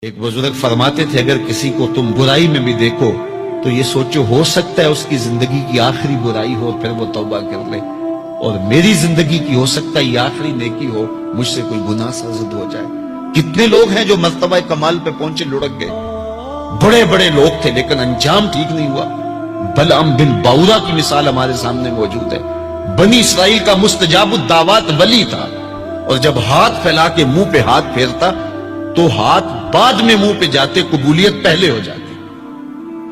ایک بزرگ فرماتے تھے اگر کسی کو تم برائی میں بھی دیکھو تو یہ سوچو ہو سکتا ہے اس کی زندگی کی آخری برائی ہو پھر وہ توبہ کر لے، اور میری زندگی کی ہو سکتا ہے یہ آخری نیکی ہو، مجھ سے کوئی گناہ سرزد ہو جائے۔ کتنے لوگ ہیں جو مرتبہ کمال پہ پہنچے لڑک گئے، بڑے بڑے لوگ تھے لیکن انجام ٹھیک نہیں ہوا۔ بلعام بن باورا کی مثال ہمارے سامنے موجود ہے۔ بنی اسرائیل کا مستجاب الدعوات ولی تھا، اور جب ہاتھ پھیلا کے منہ پہ ہاتھ پھیرتا تو ہاتھ بعد میں منہ پہ جاتے، قبولیت پہلے ہو جاتی۔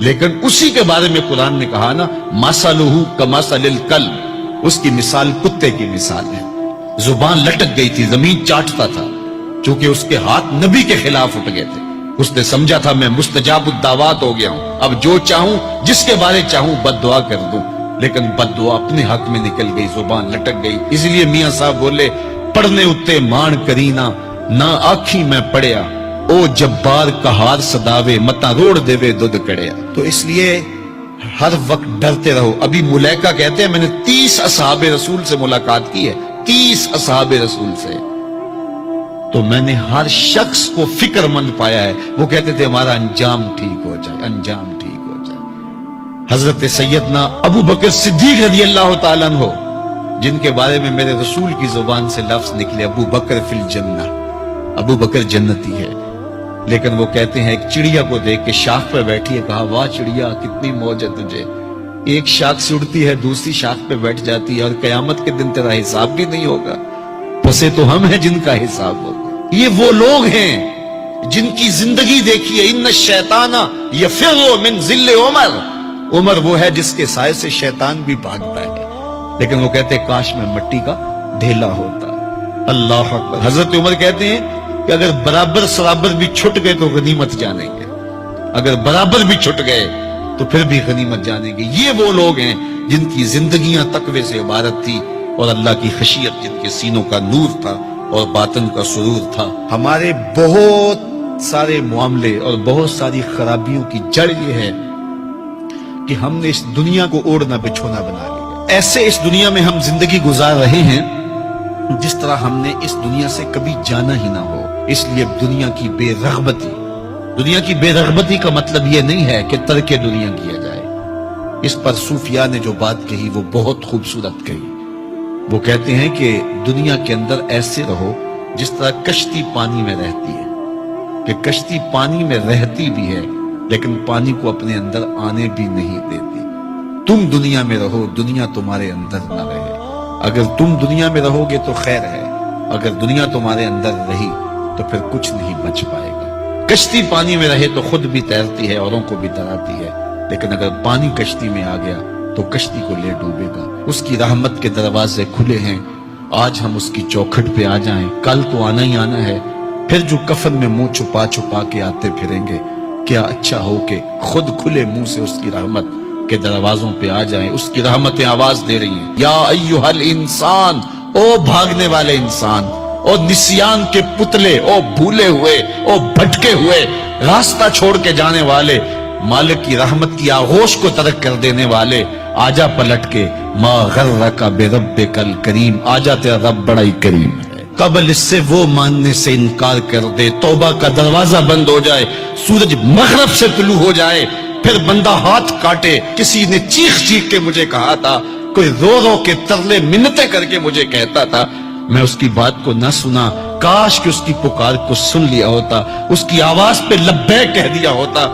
لیکن اسی کے بارے میں قرآن نے کہا نا، مثلہ کمثل الکلب، اس کی مثال کتے کی مثال ہے۔ زبان لٹک گئی تھی، زمین چاٹتا تھا، چونکہ اس کے ہاتھ نبی کے خلاف اٹھ گئے تھے۔ اس نے سمجھا تھا میں مستجاب الدعوات ہو گیا ہوں، اب جو چاہوں جس کے بارے چاہوں بد دعا کر دوں، لیکن بد دعا اپنے حق میں نکل گئی، زبان لٹک گئی۔ اس لیے میاں صاحب بولے، پڑھنے اتے مان کرینا نہ آکھی میں پڑھیا، او جبار کہار صداوے متا روڑ دیوے دودھ کڑیا۔ تو اس لیے ہر وقت ڈرتے رہو۔ ابھی ملیکہ کہتے ہیں میں نے 30 اصحاب رسول سے ملاقات کی ہے، 30 اصحاب رسول سے، تو میں نے ہر شخص کو فکر مند پایا ہے۔ وہ کہتے تھے ہمارا انجام ٹھیک ہو جائے، انجام ٹھیک ہو جائے۔ حضرت سیدنا ابو بکر صدیق رضی اللہ تعالیٰ عنہ، جن کے بارے میں میرے رسول کی زبان سے لفظ نکلے، ابو بکر فی الجنہ، ابو بکر جنتی ہے، لیکن وہ کہتے ہیں ایک چڑیا کو دیکھ کے شاخ پہ بیٹھی ہے، کہا واہ چڑیا کتنی موج ہے تجھے، ایک شاخ سے اڑتی ہے دوسری شاخ پہ بیٹھ جاتی ہے، اور قیامت کے دن تیرا حساب بھی نہیں ہوگا، پسے تو ہم ہیں جن کا حساب ہوگا۔ یہ وہ لوگ ہیں جن کی زندگی دیکھیے، ان الشیطان یفر من ذل عمر، عمر وہ ہے جس کے سائے سے شیطان بھی بھاگتا ہے، لیکن وہ کہتے ہیں کاش میں مٹی کا ڈھیلا ہوتا۔ اللہ اکبر۔ حضرت عمر کہتے ہیں کہ اگر برابر سرابر بھی چھٹ گئے تو غنیمت جانیں گے، اگر برابر بھی چھٹ گئے تو پھر بھی غنیمت جانیں گے۔ یہ وہ لوگ ہیں جن کی زندگیاں تقوی سے عبارت تھی، اور اللہ کی خشیت جن کے سینوں کا نور تھا اور باطن کا سرور تھا۔ ہمارے بہت سارے معاملے اور بہت ساری خرابیوں کی جڑ یہ ہے کہ ہم نے اس دنیا کو اوڑھنا بچھونا بنا لیا۔ ایسے اس دنیا میں ہم زندگی گزار رہے ہیں جس طرح ہم نے اس دنیا سے کبھی جانا ہی نہ ہو۔ اس لیے دنیا کی بے رغبتی، دنیا کی بے رغبتی کا مطلب یہ نہیں ہے کہ ترک دنیا کیا جائے۔ اس پر صوفیاء نے جو بات کہی وہ بہت خوبصورت کہی۔ وہ کہتے ہیں کہ دنیا کے اندر ایسے رہو جس طرح کشتی پانی میں رہتی ہے، کہ کشتی پانی میں رہتی بھی ہے لیکن پانی کو اپنے اندر آنے بھی نہیں دیتی۔ تم دنیا میں رہو، دنیا تمہارے اندر نہ رہے۔ اگر تم دنیا میں رہو گے تو خیر ہے، اگر دنیا تمہارے اندر رہی تو پھر کچھ نہیں بچ پائے گا۔ کشتی پانی میں رہے تو خود بھی تیرتی ہے، اوروں کو بھی تراتی ہے، لیکن اگر پانی کشتی میں آ گیا تو کشتی کو لے ڈوبے گا۔ اس کی رحمت کے دروازے کھلے ہیں، آج ہم اس کی چوکھٹ پہ آ جائیں، کل تو آنا ہی آنا ہے۔ پھر جو کفن میں منہ چھپا چھپا کے آتے پھریں گے، کیا اچھا ہو کہ خود کھلے منہ سے اس کی رحمت کے دروازوں پہ آ جائیں۔ اس کی رحمتیں آواز دے رہی ہیں، یا ایھا الانسان، او بھاگنے والے انسان، او نسیان کے پتلے، او بھولے ہوئے، او بھٹکے ہوئے، راستہ چھوڑ کے جانے والے، مالک کی رحمت کی آغوش کو ترک کر دینے والے، آجا پلٹ کے، ما غرک بربک الکریم، آجا تیرا رب بڑا ہی کریم ہے۔ قبل اس سے وہ ماننے سے انکار کر دے، توبہ کا دروازہ بند ہو جائے، سورج مغرب سے طلوع ہو جائے، پھر بندہ ہاتھ کاٹے۔ کسی نے چیخ چیخ کے مجھے کہا تھا، کوئی رو رو کے ترلے منتیں کر کے مجھے کہتا تھا، میں اس کی بات کو نہ سنا، کاش کہ اس کی پکار کو سن لیا ہوتا، اس کی آواز پہ لبیک کہہ دیا ہوتا،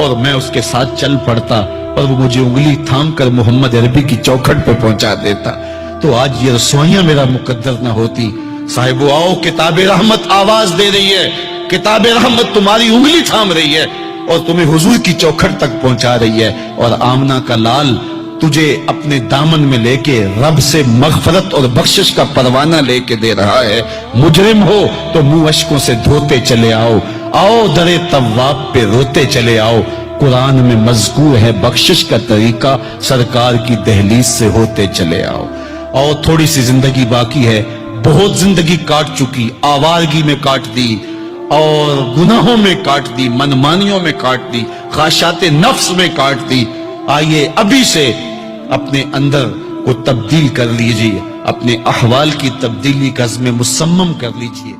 اور میں اس کے ساتھ چل پڑتا، اور وہ مجھے انگلی تھام کر محمد عربی کی چوکھٹ پہ پہنچا دیتا، تو آج یہ رسوائیاں میرا مقدر نہ ہوتی۔ صاحبو آؤ، کتاب رحمت آواز دے رہی ہے، کتاب رحمت تمہاری انگلی تھام رہی ہے اور تمہیں حضور کی چوکھٹ تک پہنچا رہی ہے، اور آمنہ کا لال تجھے اپنے دامن میں لے کے رب سے مغفرت اور بخشش کا پروانہ لے کے دے رہا ہے۔ مجرم ہو تو منہ اشکوں سے دھوتے چلے آؤ، آؤ در تواب پہ روتے چلے آؤ، قرآن میں مذکور ہے بخشش کا طریقہ، سرکار کی دہلیز سے ہوتے چلے آؤ۔ اور تھوڑی سی زندگی باقی ہے، بہت زندگی کاٹ چکی، آوارگی میں کاٹ دی، اور گناہوں میں کاٹ دی، منمانیوں میں کاٹ دی، خواہشات نفس میں کاٹ دی۔ آئیے ابھی سے اپنے اندر کو تبدیل کر لیجئے، اپنے احوال کی تبدیلی کا عزم مصمم کر لیجئے۔